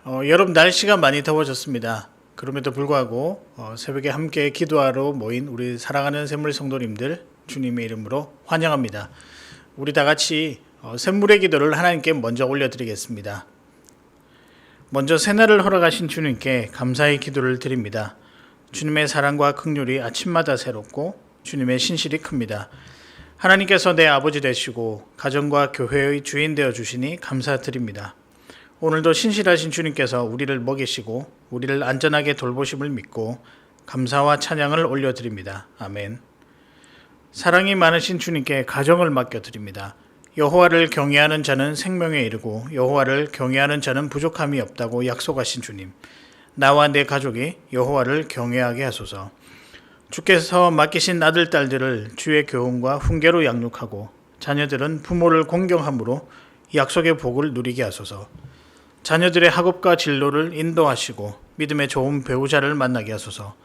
여름 날씨가 많이 더워졌습니다. 그럼에도 불구하고 새벽에 함께 기도하러 모인 우리 사랑하는 샘물 성도님들 주님의 이름으로 환영합니다. 우리 다 같이 샘물의 기도를 하나님께 먼저 올려드리겠습니다. 먼저 새날을 허락하신 주님께 감사의 기도를 드립니다. 주님의 사랑과 긍휼이 아침마다 새롭고 주님의 신실이 큽니다. 하나님께서 내 아버지 되시고 가정과 교회의 주인 되어 주시니 감사드립니다. 오늘도 신실하신 주님께서 우리를 먹이시고 우리를 안전하게 돌보심을 믿고 감사와 찬양을 올려드립니다. 아멘. 사랑이 많으신 주님께 가정을 맡겨드립니다. 여호와를 경외하는 자는 생명에 이르고 여호와를 경외하는 자는 부족함이 없다고 약속하신 주님, 나와 내 가족이 여호와를 경외하게 하소서. 주께서 맡기신 아들, 딸들을 주의 교훈과 훈계로 양육하고 자녀들은 부모를 공경함으로 약속의 복을 누리게 하소서. 자녀들의 학업과 진로를 인도하시고 믿음의 좋은 배우자를 만나게 하소서.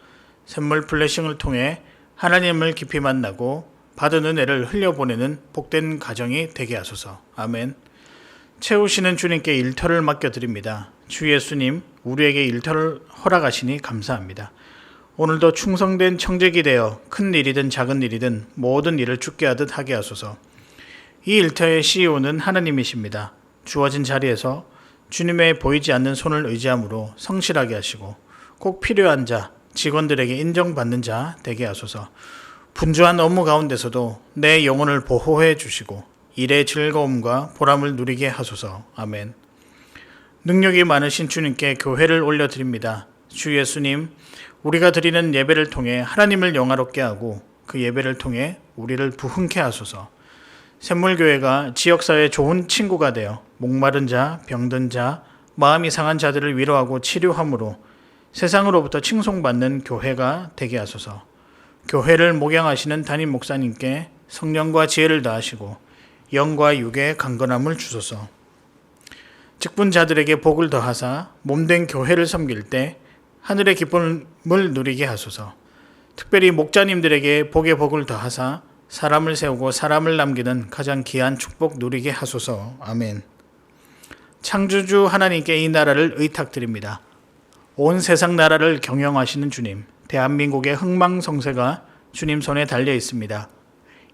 샘물 블레싱을 통해 하나님을 깊이 만나고 받은 은혜를 흘려보내는 복된 가정이 되게 하소서. 아멘. 채우시는 주님께 일터를 맡겨드립니다. 주 예수님, 우리에게 일터를 허락하시니 감사합니다. 오늘도 충성된 청지기 되어 큰 일이든 작은 일이든 모든 일을 주께 하듯 하게 하소서. 이 일터의 CEO는 하나님이십니다. 주어진 자리에서 주님의 보이지 않는 손을 의지함으로 성실하게 하시고 꼭 필요한 자, 직원들에게 인정받는 자 되게 하소서. 분주한 업무 가운데서도 내 영혼을 보호해 주시고 일의 즐거움과 보람을 누리게 하소서. 아멘. 능력이 많으신 주님께 교회를 올려드립니다. 주 예수님, 우리가 드리는 예배를 통해 하나님을 영화롭게 하고 그 예배를 통해 우리를 부흥케 하소서. 샘물교회가 지역사회의 좋은 친구가 되어 목마른 자, 병든 자, 마음이 상한 자들을 위로하고 치료함으로 세상으로부터 칭송받는 교회가 되게 하소서. 교회를 목양하시는 담임 목사님께 성령과 지혜를 다하시고 영과 육의 강건함을 주소서. 직분자들에게 복을 더하사 몸된 교회를 섬길 때 하늘의 기쁨을 누리게 하소서. 특별히 목자님들에게 복의 복을 더하사 사람을 세우고 사람을 남기는 가장 귀한 축복 누리게 하소서. 아멘. 창조주 하나님께 이 나라를 의탁드립니다. 온 세상 나라를 경영하시는 주님, 대한민국의 흥망성쇠가 주님 손에 달려 있습니다.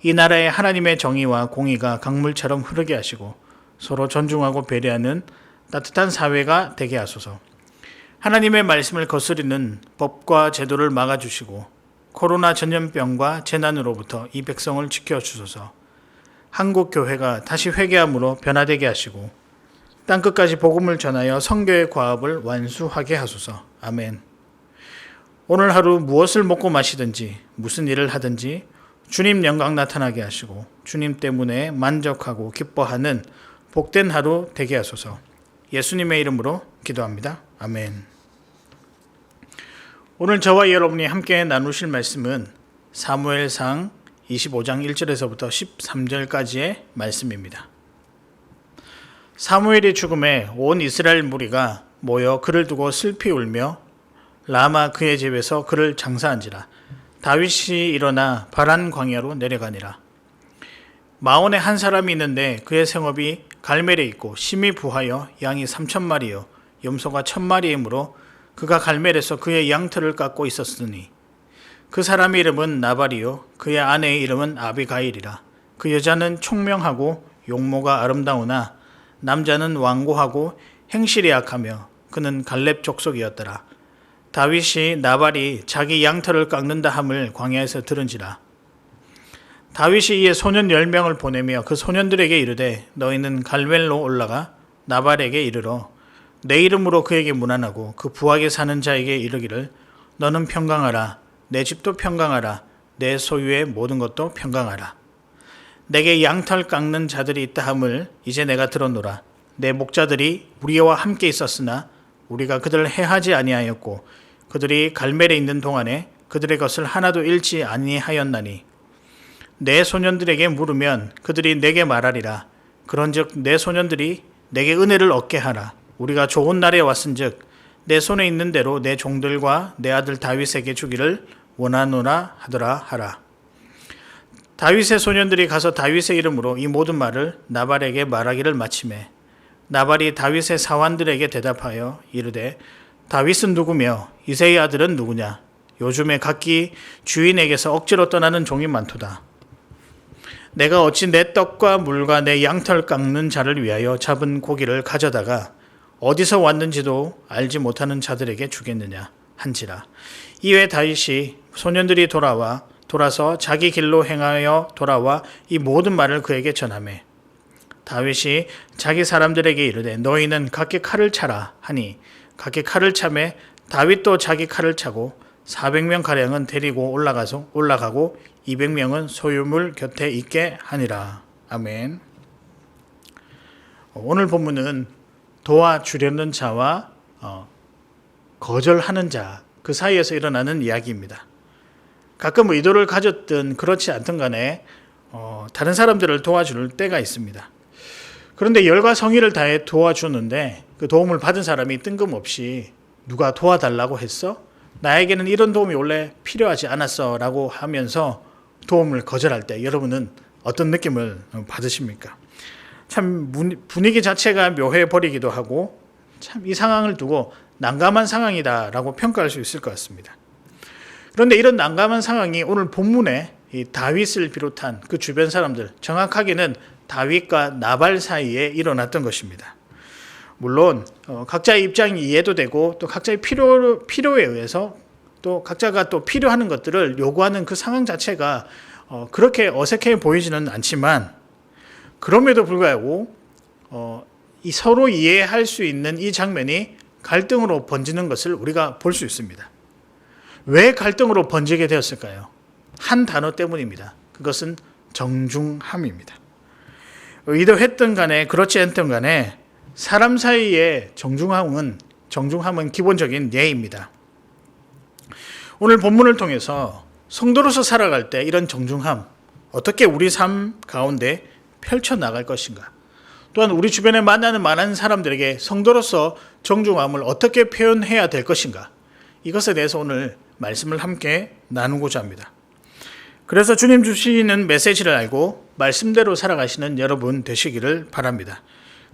이 나라에 하나님의 정의와 공의가 강물처럼 흐르게 하시고 서로 존중하고 배려하는 따뜻한 사회가 되게 하소서. 하나님의 말씀을 거스르는 법과 제도를 막아주시고 코로나 전염병과 재난으로부터 이 백성을 지켜주소서. 한국 교회가 다시 회개함으로 변화되게 하시고 땅끝까지 복음을 전하여 선교의 과업을 완수하게 하소서. 아멘. 오늘 하루 무엇을 먹고 마시든지 무슨 일을 하든지 주님 영광 나타나게 하시고 주님 때문에 만족하고 기뻐하는 복된 하루 되게 하소서. 예수님의 이름으로 기도합니다. 아멘. 오늘 저와 여러분이 함께 나누실 말씀은 사무엘상 25장 1절에서부터 13절까지의 말씀입니다. 사무엘의 죽음에 온 이스라엘 무리가 모여 그를 두고 슬피 울며 라마 그의 집에서 그를 장사한지라. 다윗이 일어나 바란 광야로 내려가니라. 마온에 한 사람이 있는데 그의 생업이 갈멜에 있고 심히 부하여 양이 3,000마리요 염소가 1,000마리이므로 그가 갈멜에서 그의 양털을 깎고 있었으니 그 사람의 이름은 나발이요 그의 아내의 이름은 아비가일이라. 그 여자는 총명하고 용모가 아름다우나 남자는 완고하고 행실이 약하며 그는 갈렙 족속이었더라. 다윗이 나발이 자기 양털을 깎는다 함을 광야에서 들은지라. 다윗이 이에 소년 10명을 보내며 그 소년들에게 이르되 너희는 갈멜로 올라가 나발에게 이르러 내 이름으로 그에게 문안하고 그 부하게 사는 자에게 이르기를 너는 평강하라. 내 집도 평강하라. 내 소유의 모든 것도 평강하라. 내게 양털 깎는 자들이 있다 함을 이제 내가 들었노라. 내 목자들이 우리와 함께 있었으나 우리가 그들을 해하지 아니하였고 그들이 갈멜에 있는 동안에 그들의 것을 하나도 잃지 아니하였나니 내 소년들에게 물으면 그들이 내게 말하리라. 그런즉 내 소년들이 내게 은혜를 얻게 하라. 우리가 좋은 날에 왔은즉 내 손에 있는 대로 내 종들과 내 아들 다윗에게 주기를 원하노라 하더라 하라. 다윗의 소년들이 가서 다윗의 이름으로 이 모든 말을 나발에게 말하기를 마치매 나발이 다윗의 사환들에게 대답하여 이르되 다윗은 누구며 이새의 아들은 누구냐? 요즘에 각기 주인에게서 억지로 떠나는 종이 많도다. 내가 어찌 내 떡과 물과 내 양털 깎는 자를 위하여 잡은 고기를 가져다가 어디서 왔는지도 알지 못하는 자들에게 주겠느냐 한지라. 이에 다윗이 소년들이 돌아서 자기 길로 행하여 돌아와 이 모든 말을 그에게 전하매 다윗이 자기 사람들에게 이르되 너희는 각기 칼을 차라 하니 각기 칼을 차매 다윗도 자기 칼을 차고 400명 가량은 데리고 올라가고 200명은 소유물 곁에 있게 하니라. 아멘. 오늘 본문은 도와주려는 자와 거절하는 자 그 사이에서 일어나는 이야기입니다. 가끔 의도를 가졌든 그렇지 않든 간에 다른 사람들을 도와줄 때가 있습니다. 그런데 열과 성의를 다해 도와주는데 그 도움을 받은 사람이 뜬금없이 누가 도와달라고 했어? 나에게는 이런 도움이 원래 필요하지 않았어 라고 하면서 도움을 거절할 때 여러분은 어떤 느낌을 받으십니까? 참 분위기 자체가 묘해 버리기도 하고 참 이 상황을 두고 난감한 상황이다 라고 평가할 수 있을 것 같습니다. 그런데 이런 난감한 상황이 오늘 본문에 이 다윗을 비롯한 그 주변 사람들, 정확하게는 다윗과 나발 사이에 일어났던 것입니다. 물론 각자의 입장이 이해도 되고 또 각자의 필요에 의해서 또 각자가 또 필요하는 것들을 요구하는 그 상황 자체가 그렇게 어색해 보이지는 않지만 그럼에도 불구하고 이 서로 이해할 수 있는 이 장면이 갈등으로 번지는 것을 우리가 볼 수 있습니다. 왜 갈등으로 번지게 되었을까요? 한 단어 때문입니다. 그것은 정중함입니다. 의도했든 간에 그렇지 않든 간에 사람 사이의 정중함은 기본적인 예입니다. 오늘 본문을 통해서 성도로서 살아갈 때 이런 정중함 어떻게 우리 삶 가운데 펼쳐나갈 것인가? 또한 우리 주변에 만나는 많은 사람들에게 성도로서 정중함을 어떻게 표현해야 될 것인가? 이것에 대해서 오늘 말씀을 함께 나누고자 합니다. 그래서 주님 주시는 메시지를 알고 말씀대로 살아가시는 여러분 되시기를 바랍니다.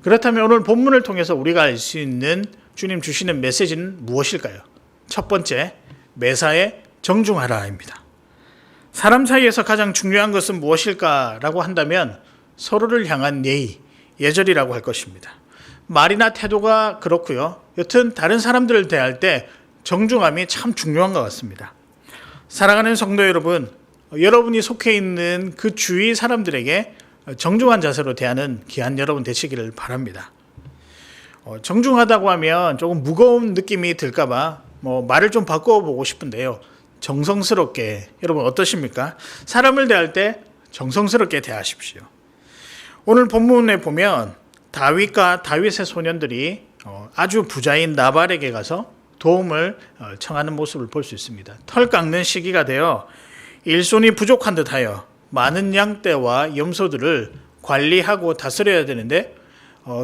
그렇다면 오늘 본문을 통해서 우리가 알 수 있는 주님 주시는 메시지는 무엇일까요? 첫 번째, 매사에 정중하라입니다. 사람 사이에서 가장 중요한 것은 무엇일까라고 한다면 서로를 향한 예의, 예절이라고 할 것입니다. 말이나 태도가 그렇고요. 여튼 다른 사람들을 대할 때 정중함이 참 중요한 것 같습니다. 사랑하는 성도 여러분, 여러분이 속해 있는 그 주위 사람들에게 정중한 자세로 대하는 귀한 여러분 되시기를 바랍니다. 정중하다고 하면 조금 무거운 느낌이 들까봐 말을 좀 바꿔보고 싶은데요. 정성스럽게, 여러분 어떠십니까? 사람을 대할 때 정성스럽게 대하십시오. 오늘 본문에 보면 다윗과 다윗의 소년들이 아주 부자인 나발에게 가서 도움을 청하는 모습을 볼 수 있습니다. 털 깎는 시기가 되어 일손이 부족한 듯하여 많은 양떼와 염소들을 관리하고 다스려야 되는데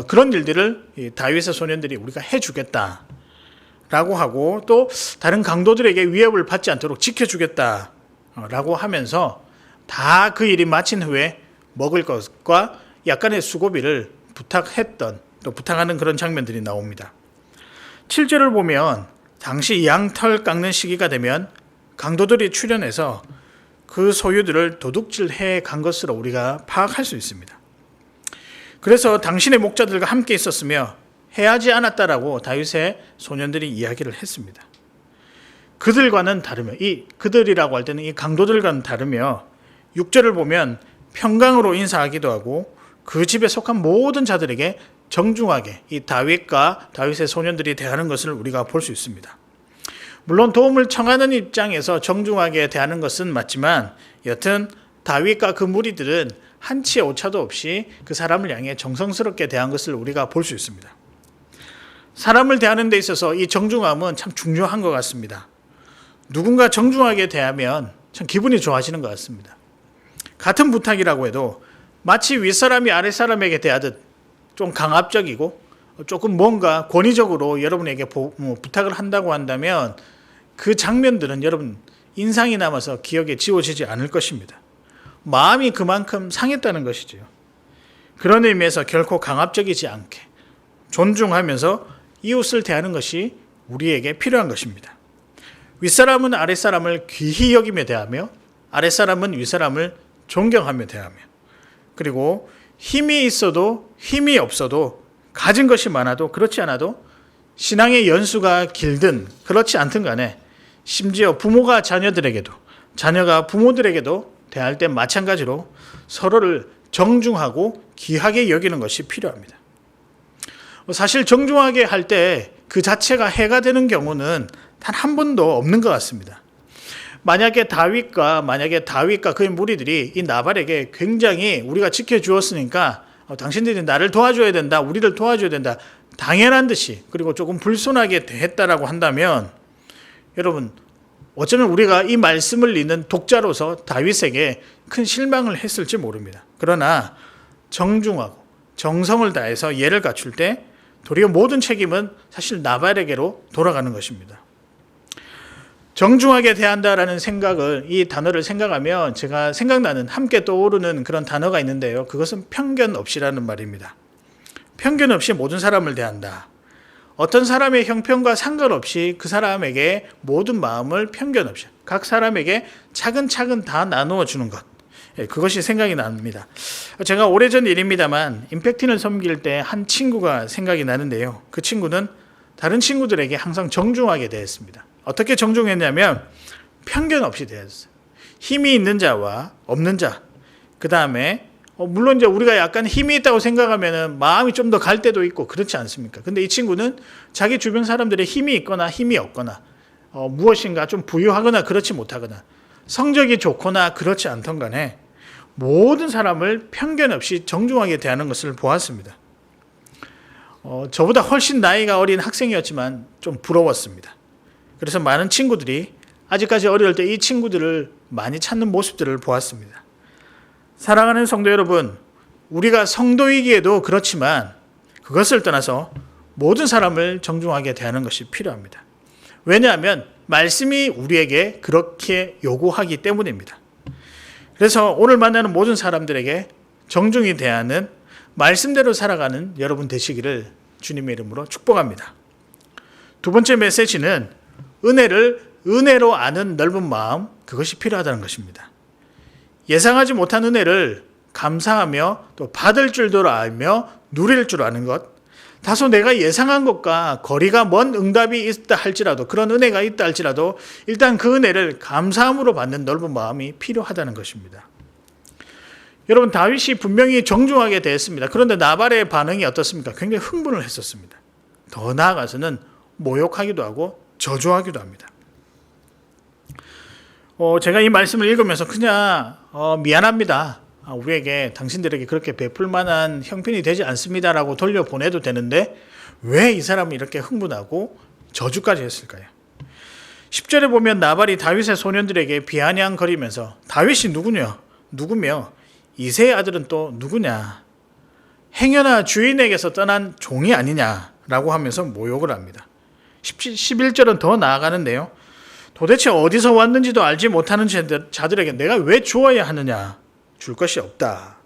그런 일들을 다윗의 소년들이 우리가 해주겠다라고 하고 또 다른 강도들에게 위협을 받지 않도록 지켜주겠다라고 하면서 다 그 일이 마친 후에 먹을 것과 약간의 수고비를 부탁하는 그런 장면들이 나옵니다. 7절을 보면 당시 양털 깎는 시기가 되면 강도들이 출현해서 그 소유들을 도둑질해 간 것으로 우리가 파악할 수 있습니다. 그래서 당신의 목자들과 함께 있었으며 해하지 않았다라고 다윗의 소년들이 이야기를 했습니다. 그들과는 다르며 이 그들이라고 할 때는 이 강도들과는 다르며 6절을 보면 평강으로 인사하기도 하고 그 집에 속한 모든 자들에게 정중하게 이 다윗과 다윗의 소년들이 대하는 것을 우리가 볼 수 있습니다. 물론 도움을 청하는 입장에서 정중하게 대하는 것은 맞지만 여튼 다윗과 그 무리들은 한치의 오차도 없이 그 사람을 향해 정성스럽게 대한 것을 우리가 볼 수 있습니다. 사람을 대하는 데 있어서 이 정중함은 참 중요한 것 같습니다. 누군가 정중하게 대하면 참 기분이 좋아지는 것 같습니다. 같은 부탁이라고 해도 마치 윗사람이 아랫사람에게 대하듯 좀 강압적이고 조금 뭔가 권위적으로 여러분에게 부탁을 한다고 한다면 그 장면들은 여러분 인상이 남아서 기억에 지워지지 않을 것입니다. 마음이 그만큼 상했다는 것이죠. 그런 의미에서 결코 강압적이지 않게 존중하면서 이웃을 대하는 것이 우리에게 필요한 것입니다. 윗사람은 아랫사람을 귀히 여기며 대하며 아랫사람은 윗사람을 존경하며 대하며, 그리고 힘이 있어도 힘이 없어도 가진 것이 많아도 그렇지 않아도 신앙의 연수가 길든 그렇지 않든 간에 심지어 부모가 자녀들에게도 자녀가 부모들에게도 대할 때 마찬가지로 서로를 정중하고 귀하게 여기는 것이 필요합니다. 사실 정중하게 할 때 그 자체가 해가 되는 경우는 단 한 번도 없는 것 같습니다. 만약에 다윗과 그의 무리들이 이 나발에게 굉장히 우리가 지켜주었으니까 당신들이 나를 도와줘야 된다, 우리를 도와줘야 된다, 당연한 듯이 그리고 조금 불손하게 대했다라고 한다면, 여러분 어쩌면 우리가 이 말씀을 읽는 독자로서 다윗에게 큰 실망을 했을지 모릅니다. 그러나 정중하고 정성을 다해서 예를 갖출 때 도리어 모든 책임은 사실 나발에게로 돌아가는 것입니다. 정중하게 대한다라는 생각을, 이 단어를 생각하면 제가 생각나는, 함께 떠오르는 그런 단어가 있는데요. 그것은 편견 없이라는 말입니다. 편견 없이 모든 사람을 대한다. 어떤 사람의 형편과 상관없이 그 사람에게 모든 마음을 편견 없이 각 사람에게 차근차근 다 나누어 주는 것. 그것이 생각이 납니다. 제가 오래전 일입니다만 임팩틴을 섬길 때 한 친구가 생각이 나는데요. 그 친구는 다른 친구들에게 항상 정중하게 대했습니다. 어떻게 정중했냐면 편견 없이 대했어요. 힘이 있는 자와 없는 자, 그 다음에 물론 이제 우리가 약간 힘이 있다고 생각하면 마음이 좀 더 갈 때도 있고 그렇지 않습니까? 근데 이 친구는 자기 주변 사람들의 힘이 있거나 힘이 없거나 무엇인가 좀 부유하거나 그렇지 못하거나 성적이 좋거나 그렇지 않던 간에 모든 사람을 편견 없이 정중하게 대하는 것을 보았습니다. 저보다 훨씬 나이가 어린 학생이었지만 좀 부러웠습니다. 그래서 많은 친구들이 아직까지 어릴 때 이 친구들을 많이 찾는 모습들을 보았습니다. 사랑하는 성도 여러분, 우리가 성도이기에도 그렇지만 그것을 떠나서 모든 사람을 정중하게 대하는 것이 필요합니다. 왜냐하면 말씀이 우리에게 그렇게 요구하기 때문입니다. 그래서 오늘 만나는 모든 사람들에게 정중히 대하는, 말씀대로 살아가는 여러분 되시기를 주님의 이름으로 축복합니다. 두 번째 메시지는 은혜를 은혜로 아는 넓은 마음, 그것이 필요하다는 것입니다. 예상하지 못한 은혜를 감사하며 또 받을 줄도 알며 누릴 줄 아는 것, 다소 내가 예상한 것과 거리가 먼 응답이 있다 할지라도, 그런 은혜가 있다 할지라도 일단 그 은혜를 감사함으로 받는 넓은 마음이 필요하다는 것입니다. 여러분, 다윗이 분명히 정중하게 대했습니다. 그런데 나발의 반응이 어떻습니까? 굉장히 흥분을 했었습니다. 더 나아가서는 모욕하기도 하고 저주하기도 합니다. 제가 이 말씀을 읽으면서 그냥 미안합니다, 우리에게 당신들에게 그렇게 베풀 만한 형편이 되지 않습니다라고 돌려보내도 되는데 왜 이 사람이 이렇게 흥분하고 저주까지 했을까요? 10절에 보면 나발이 다윗의 소년들에게 비아냥거리면서 다윗이 누구며 이새의 아들은 또 누구냐, 행여나 주인에게서 떠난 종이 아니냐라고 하면서 모욕을 합니다. 11절은 더 나아가는데요. 도대체 어디서 왔는지도 알지 못하는 자들에게 내가 왜 주어야 하느냐, 줄 것이 없다.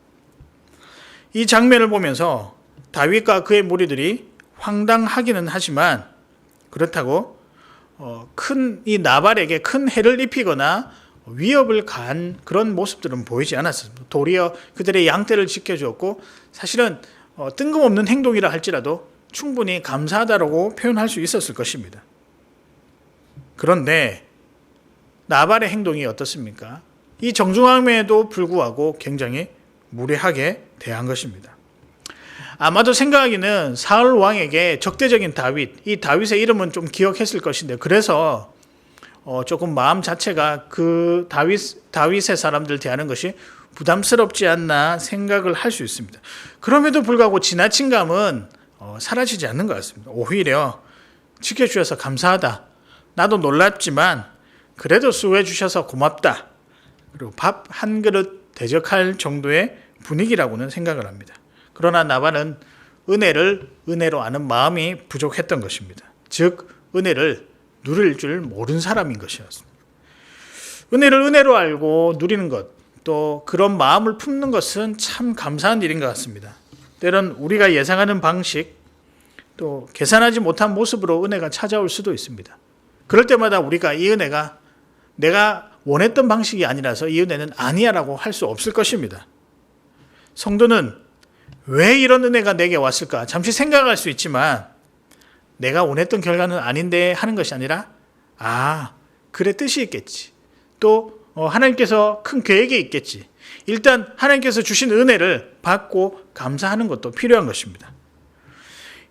이 장면을 보면서 다윗과 그의 무리들이 황당하기는 하지만 그렇다고 이 나발에게 큰 해를 입히거나 위협을 가한 그런 모습들은 보이지 않았습니다. 도리어 그들의 양떼를 지켜주었고, 사실은 뜬금없는 행동이라 할지라도 충분히 감사하다고 표현할 수 있었을 것입니다. 그런데 나발의 행동이 어떻습니까? 이 정중함에도 불구하고 굉장히 무례하게 대한 것입니다. 아마도 생각하기는 사울 왕에게 적대적인 다윗, 이 다윗의 이름은 좀 기억했을 것인데, 그래서 조금 마음 자체가 그 다윗의 사람들 대하는 것이 부담스럽지 않나 생각을 할 수 있습니다. 그럼에도 불구하고 지나친 감은 사라지지 않는 것 같습니다. 오히려 지켜주셔서 감사하다, 나도 놀랍지만 그래도 수고해 주셔서 고맙다, 그리고 밥 한 그릇 대접할 정도의 분위기라고는 생각을 합니다. 그러나 나발은 은혜를 은혜로 아는 마음이 부족했던 것입니다. 즉 은혜를 누릴 줄 모르는 사람인 것이었습니다. 은혜를 은혜로 알고 누리는 것, 또 그런 마음을 품는 것은 참 감사한 일인 것 같습니다. 때론 우리가 예상하는 방식, 또 계산하지 못한 모습으로 은혜가 찾아올 수도 있습니다. 그럴 때마다 우리가 이 은혜가 내가 원했던 방식이 아니라서 이 은혜는 아니야라고 할 수 없을 것입니다. 성도는 왜 이런 은혜가 내게 왔을까? 잠시 생각할 수 있지만 내가 원했던 결과는 아닌데 하는 것이 아니라 그래 뜻이 있겠지. 또 하나님께서 큰 계획이 있겠지. 일단 하나님께서 주신 은혜를 받고 감사하는 것도 필요한 것입니다.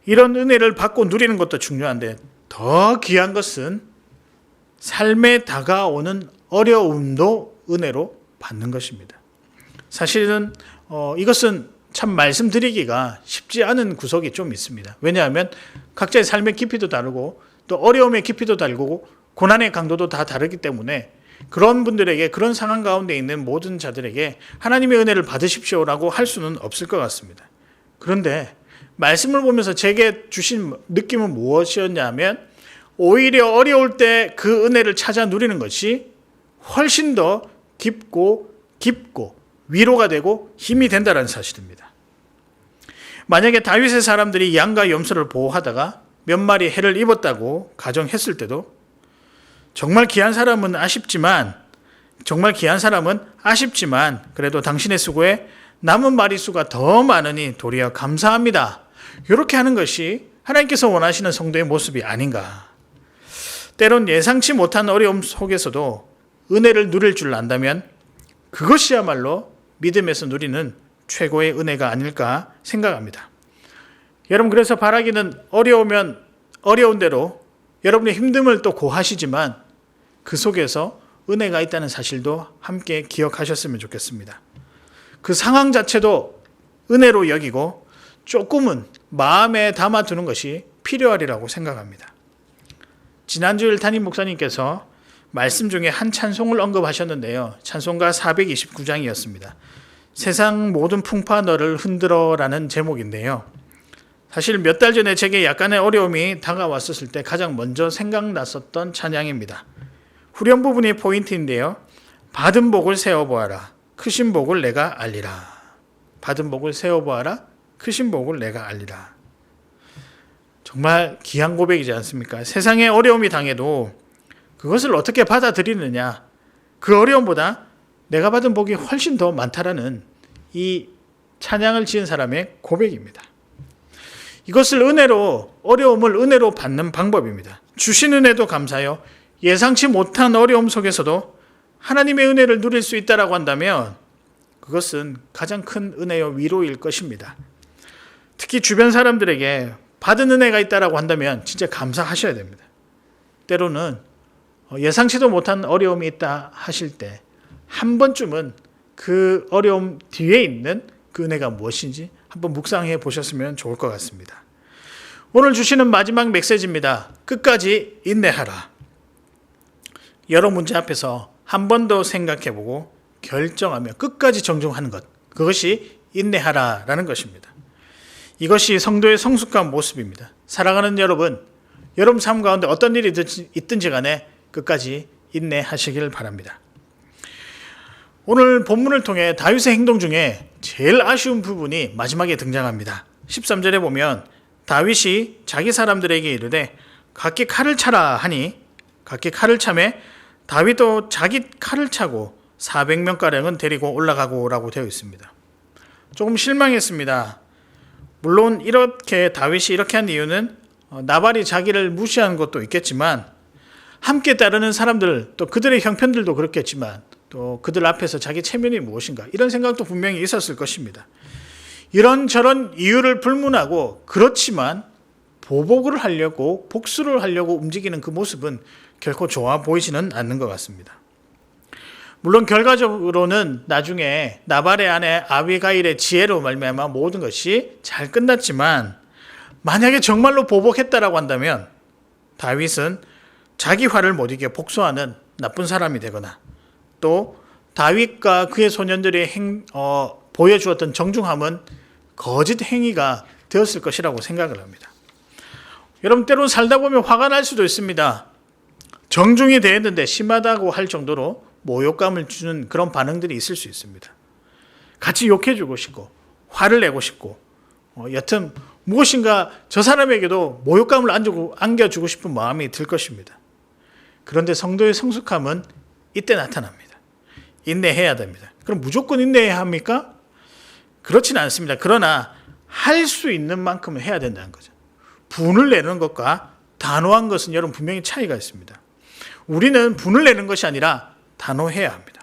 이런 은혜를 받고 누리는 것도 중요한데 더 귀한 것은 삶에 다가오는 어려움도 은혜로 받는 것입니다. 사실은 이것은 참 말씀드리기가 쉽지 않은 구석이 좀 있습니다. 왜냐하면 각자의 삶의 깊이도 다르고 또 어려움의 깊이도 다르고 고난의 강도도 다 다르기 때문에 그런 분들에게, 그런 상황 가운데 있는 모든 자들에게 하나님의 은혜를 받으십시오라고 할 수는 없을 것 같습니다. 그런데 말씀을 보면서 제게 주신 느낌은 무엇이었냐면 오히려 어려울 때 그 은혜를 찾아 누리는 것이 훨씬 더 깊고 위로가 되고 힘이 된다는 사실입니다. 만약에 다윗의 사람들이 양과 염소를 보호하다가 몇 마리 해를 입었다고 가정했을 때도 정말 귀한 사람은 아쉽지만 그래도 당신의 수고에 남은 마리수가 더 많으니 도리어 감사합니다. 이렇게 하는 것이 하나님께서 원하시는 성도의 모습이 아닌가. 때론 예상치 못한 어려움 속에서도 은혜를 누릴 줄 안다면 그것이야말로 믿음에서 누리는 최고의 은혜가 아닐까 생각합니다. 여러분, 그래서 바라기는 어려우면 어려운 대로 여러분의 힘듦을 또 고하시지만 그 속에서 은혜가 있다는 사실도 함께 기억하셨으면 좋겠습니다. 그 상황 자체도 은혜로 여기고 조금은 마음에 담아두는 것이 필요하리라고 생각합니다. 지난주일 담임 목사님께서 말씀 중에 한 찬송을 언급하셨는데요. 찬송가 429장이었습니다. 세상 모든 풍파 너를 흔들어라는 제목인데요. 사실 몇 달 전에 제게 약간의 어려움이 다가왔었을 때 가장 먼저 생각났었던 찬양입니다. 후렴 부분이 포인트인데요. 받은 복을 세어보아라. 크신 복을 내가 알리라. 받은 복을 세어보아라. 크신 복을 내가 알리라. 정말 귀한 고백이지 않습니까? 세상에 어려움이 당해도 그것을 어떻게 받아들이느냐. 그 어려움보다 내가 받은 복이 훨씬 더 많다라는 이 찬양을 지은 사람의 고백입니다. 이것을 어려움을 은혜로 받는 방법입니다. 주신 은혜도 감사요. 예상치 못한 어려움 속에서도 하나님의 은혜를 누릴 수 있다라고 한다면 그것은 가장 큰 은혜요 위로일 것입니다. 특히 주변 사람들에게 받은 은혜가 있다라고 한다면 진짜 감사하셔야 됩니다. 때로는 예상치도 못한 어려움이 있다 하실 때 한 번쯤은 그 어려움 뒤에 있는 그 은혜가 무엇인지 한번 묵상해 보셨으면 좋을 것 같습니다. 오늘 주시는 마지막 메시지입니다. 끝까지 인내하라. 여러 문제 앞에서 한 번 더 생각해보고 결정하며 끝까지 정중하는 것, 그것이 인내하라라는 것입니다. 이것이 성도의 성숙한 모습입니다. 사랑하는 여러분 삶 가운데 어떤 일이 있든지 간에 끝까지 인내하시길 바랍니다. 오늘 본문을 통해 다윗의 행동 중에 제일 아쉬운 부분이 마지막에 등장합니다. 13절에 보면 다윗이 자기 사람들에게 이르되 각기 칼을 차라 하니 각기 칼을 차매 다윗도 자기 칼을 차고 400명가량은 데리고 올라가고라고 되어 있습니다. 조금 실망했습니다. 물론 다윗이 이렇게 한 이유는 나발이 자기를 무시하는 것도 있겠지만 함께 따르는 사람들 또 그들의 형편들도 그렇겠지만 또 그들 앞에서 자기 체면이 무엇인가 이런 생각도 분명히 있었을 것입니다. 이런저런 이유를 불문하고 그렇지만 보복을 하려고 복수를 하려고 움직이는 그 모습은 결코 좋아 보이지는 않는 것 같습니다. 물론 결과적으로는 나중에 나발의 아내 아비가일의 지혜로 말미암아 모든 것이 잘 끝났지만 만약에 정말로 보복했다라고 한다면 다윗은 자기 화를 못 이겨 복수하는 나쁜 사람이 되거나 또 다윗과 그의 소년들이 보여주었던 정중함은 거짓 행위가 되었을 것이라고 생각을 합니다. 여러분 때로 살다 보면 화가 날 수도 있습니다. 정중히 대했는데 심하다고 할 정도로 모욕감을 주는 그런 반응들이 있을 수 있습니다. 같이 욕해주고 싶고 화를 내고 싶고 여튼 무엇인가 저 사람에게도 모욕감을 안겨주고 싶은 마음이 들 것입니다. 그런데 성도의 성숙함은 이때 나타납니다. 인내해야 됩니다. 그럼 무조건 인내해야 합니까? 그렇지는 않습니다. 그러나 할 수 있는 만큼은 해야 된다는 거죠. 분을 내는 것과 단호한 것은 여러분 분명히 차이가 있습니다. 우리는 분을 내는 것이 아니라 단호해야 합니다.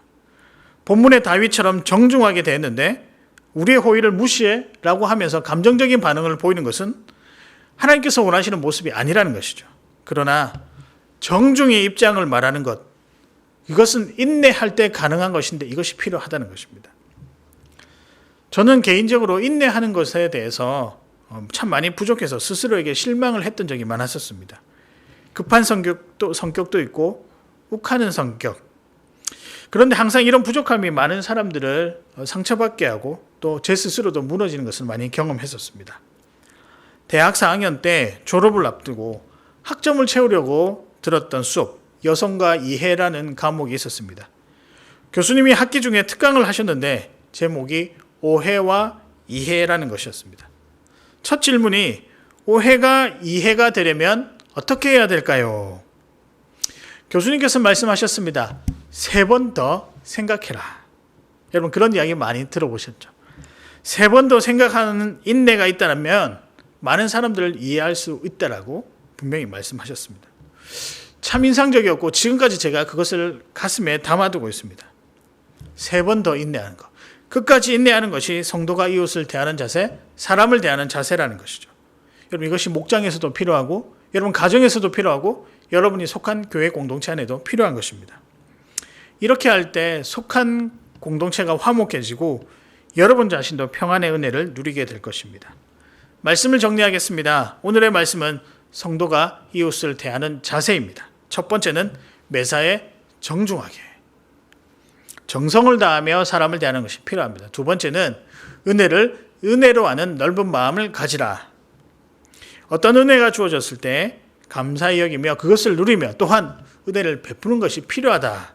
본문의 다윗처럼 정중하게 대했는데 우리의 호의를 무시해라고 하면서 감정적인 반응을 보이는 것은 하나님께서 원하시는 모습이 아니라는 것이죠. 그러나 정중의 입장을 말하는 것, 이것은 인내할 때 가능한 것인데 이것이 필요하다는 것입니다. 저는 개인적으로 인내하는 것에 대해서 참 많이 부족해서 스스로에게 실망을 했던 적이 많았었습니다. 급한 성격도 있고 욱하는 성격. 그런데 항상 이런 부족함이 많은 사람들을 상처받게 하고 또 제 스스로도 무너지는 것을 많이 경험했었습니다. 대학 4학년 때 졸업을 앞두고 학점을 채우려고 들었던 수업, 여성과 이해라는 과목이 있었습니다. 교수님이 학기 중에 특강을 하셨는데 제목이 오해와 이해라는 것이었습니다. 첫 질문이 오해가 이해가 되려면 어떻게 해야 될까요? 교수님께서 말씀하셨습니다. 3번 더 생각해라. 여러분 그런 이야기 많이 들어보셨죠? 3번 더 생각하는 인내가 있다면 많은 사람들을 이해할 수 있다라고 분명히 말씀하셨습니다. 참 인상적이었고 지금까지 제가 그것을 가슴에 담아두고 있습니다. 3번 더 인내하는 것. 끝까지 인내하는 것이 성도가 이웃을 대하는 자세, 사람을 대하는 자세라는 것이죠. 여러분 이것이 목장에서도 필요하고 여러분 가정에서도 필요하고 여러분이 속한 교회 공동체 안에도 필요한 것입니다. 이렇게 할 때 속한 공동체가 화목해지고 여러분 자신도 평안의 은혜를 누리게 될 것입니다. 말씀을 정리하겠습니다. 오늘의 말씀은 성도가 이웃을 대하는 자세입니다. 첫 번째는 매사에 정중하게, 정성을 다하며 사람을 대하는 것이 필요합니다. 두 번째는 은혜를 은혜로 하는 넓은 마음을 가지라. 어떤 은혜가 주어졌을 때 감사히 여기며 그것을 누리며 또한 은혜를 베푸는 것이 필요하다.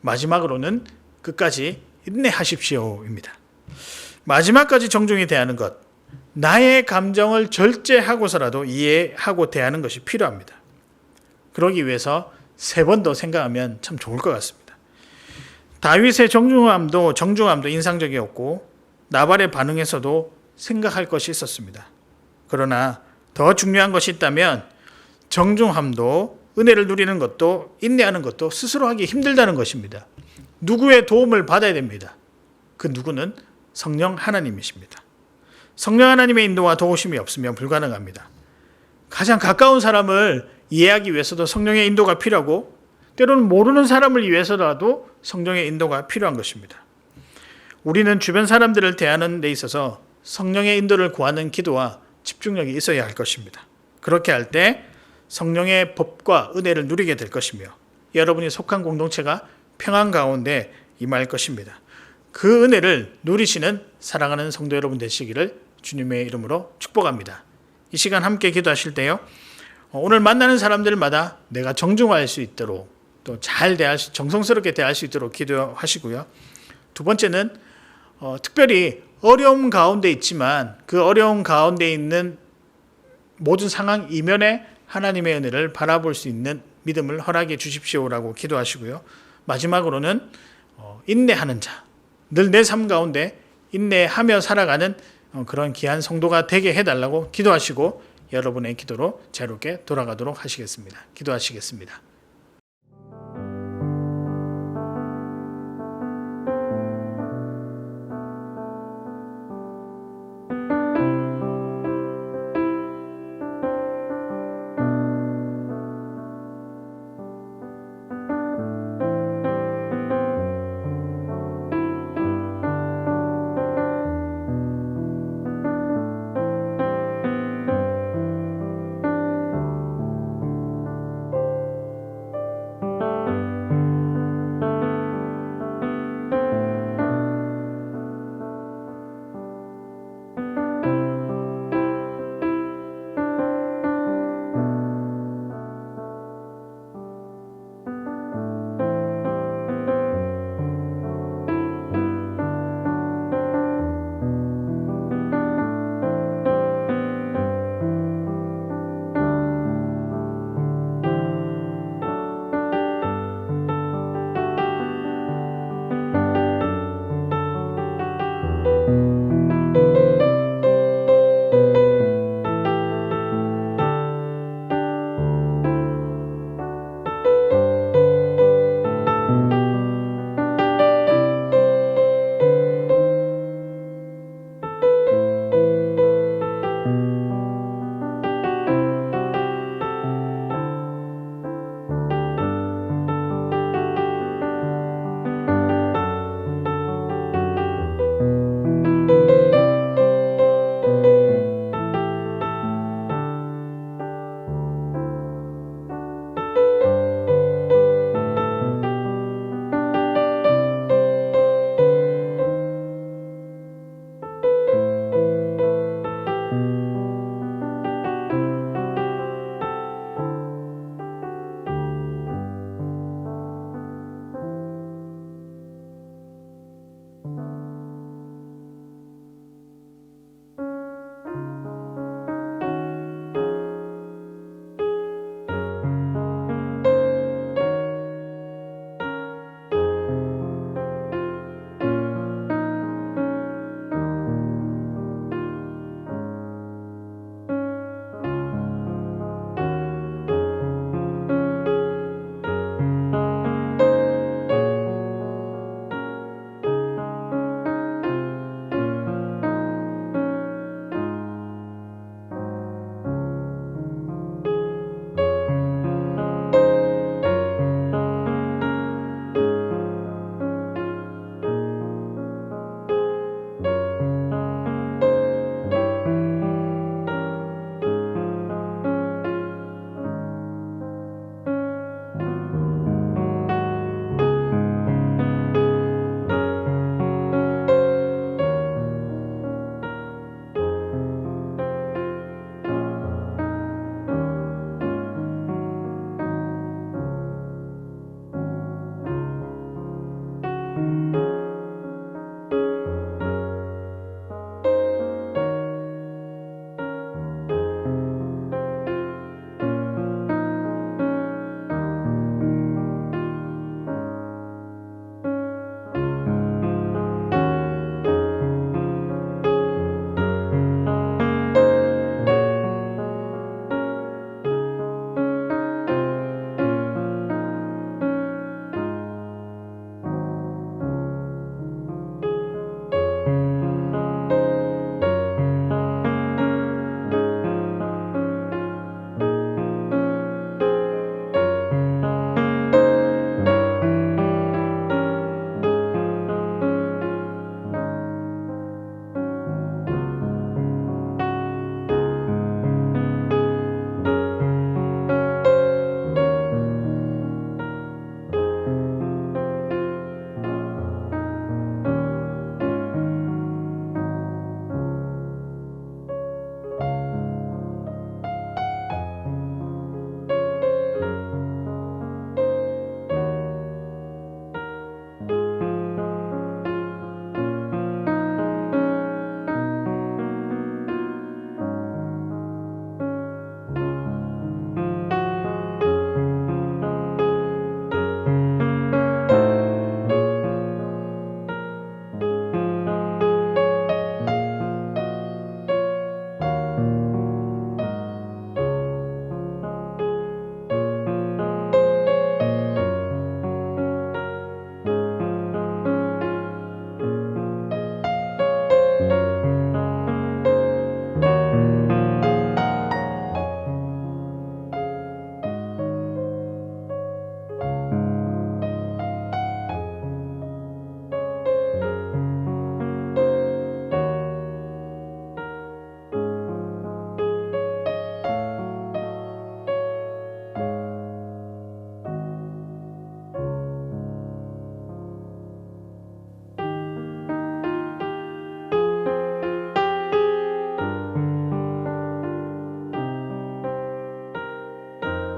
마지막으로는 끝까지 인내하십시오입니다. 마지막까지 정중히 대하는 것, 나의 감정을 절제하고서라도 이해하고 대하는 것이 필요합니다. 그러기 위해서 3번 더 생각하면 참 좋을 것 같습니다. 다윗의 정중함도 인상적이었고 나발의 반응에서도 생각할 것이 있었습니다. 그러나 더 중요한 것이 있다면 정중함도 은혜를 누리는 것도 인내하는 것도 스스로 하기 힘들다는 것입니다. 누구의 도움을 받아야 됩니다. 그 누구는 성령 하나님이십니다. 성령 하나님의 인도와 도우심이 없으면 불가능합니다. 가장 가까운 사람을 이해하기 위해서도 성령의 인도가 필요하고 때로는 모르는 사람을 위해서라도 성령의 인도가 필요한 것입니다. 우리는 주변 사람들을 대하는 데 있어서 성령의 인도를 구하는 기도와 집중력이 있어야 할 것입니다. 그렇게 할 때 성령의 법과 은혜를 누리게 될 것이며 여러분이 속한 공동체가 평안 가운데 임할 것입니다. 그 은혜를 누리시는 사랑하는 성도 여러분 되시기를 주님의 이름으로 축복합니다. 이 시간 함께 기도하실 때요. 오늘 만나는 사람들마다 내가 정중할 수 있도록 또 잘 정성스럽게 대할 수 있도록 기도하시고요. 두 번째는 특별히 어려움 가운데 있지만 그 어려움 가운데 있는 모든 상황 이면에 하나님의 은혜를 바라볼 수 있는 믿음을 허락해 주십시오라고 기도하시고요. 마지막으로는 인내하는 자, 늘 내 삶 가운데 인내하며 살아가는 그런 귀한 성도가 되게 해달라고 기도하시고 여러분의 기도로 자유롭게 돌아가도록 하시겠습니다. 기도하시겠습니다.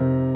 주